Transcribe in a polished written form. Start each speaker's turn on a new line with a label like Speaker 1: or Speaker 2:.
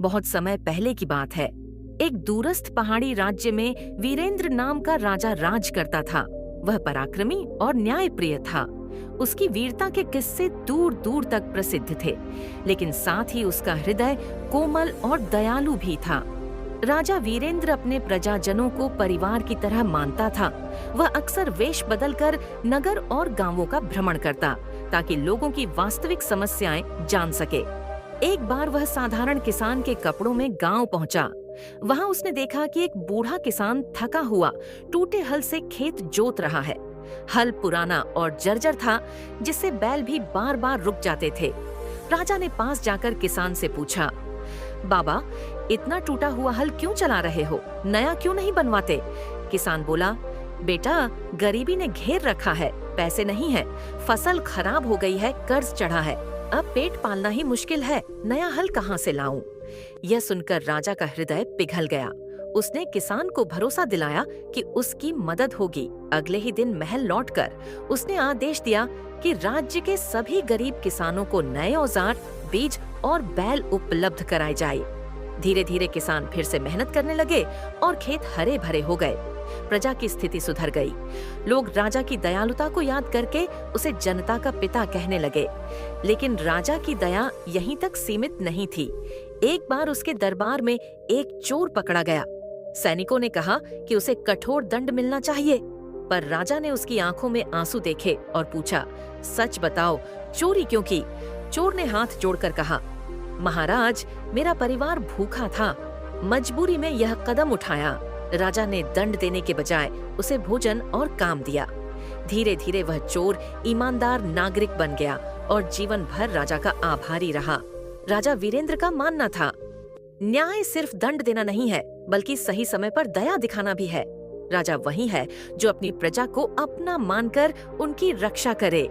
Speaker 1: बहुत समय पहले की बात है। एक दूरस्थ पहाड़ी राज्य में वीरेंद्र नाम का राजा राज करता था। वह पराक्रमी और न्यायप्रिय था। उसकी वीरता के किस्से दूर दूर तक प्रसिद्ध थे, लेकिन साथ ही उसका हृदय कोमल और दयालु भी था। राजा वीरेंद्र अपने प्रजाजनों को परिवार की तरह मानता था। वह अक्सर वेश बदलकर नगर और गांवों का भ्रमण करता, ताकि लोगों की वास्तविक समस्याएं जान सके। एक बार वह साधारण किसान के कपड़ों में गांव पहुंचा। वहां उसने देखा कि एक बूढ़ा किसान थका हुआ टूटे हल से खेत जोत रहा है। हल पुराना और जर्जर था, जिससे बैल भी बार बार रुक जाते थे। राजा ने पास जाकर किसान से पूछा, बाबा, इतना टूटा हुआ हल क्यों चला रहे हो? नया क्यों नहीं बनवाते? किसान बोला, बेटा, गरीबी ने घेर रखा है, पैसे नहीं है, फसल खराब हो गई है, कर्ज चढ़ा है, अब पेट पालना ही मुश्किल है, नया हल कहाँ से लाऊं? यह सुनकर राजा का हृदय पिघल गया। उसने किसान को भरोसा दिलाया कि उसकी मदद होगी। अगले ही दिन महल लौटकर उसने आदेश दिया कि राज्य के सभी गरीब किसानों को नए औजार, बीज और बैल उपलब्ध कराए जाए। धीरे धीरे किसान फिर से मेहनत करने लगे और खेत हरे भरे हो गए। प्रजा की स्थिति सुधर गई। लोग राजा की दयालुता को याद करके उसे जनता का पिता कहने लगे। लेकिन राजा की दया यहीं तक सीमित नहीं थी। एक बार उसके दरबार में एक चोर पकड़ा गया। सैनिकों ने कहा कि उसे कठोर दंड मिलना चाहिए, पर राजा ने उसकी आंखों में आंसू देखे और पूछा, सच बताओ, चोरी क्यों की? चोर ने हाथ जोड़कर कहा, महाराज, मेरा परिवार भूखा था, मजबूरी में यह कदम उठाया। राजा ने दंड देने के बजाय उसे भोजन और काम दिया। धीरे धीरे वह चोर ईमानदार नागरिक बन गया और जीवन भर राजा का आभारी रहा। राजा वीरेंद्र का मानना था, न्याय सिर्फ दंड देना नहीं है, बल्कि सही समय पर दया दिखाना भी है। राजा वही है जो अपनी प्रजा को अपना मानकर उनकी रक्षा करे।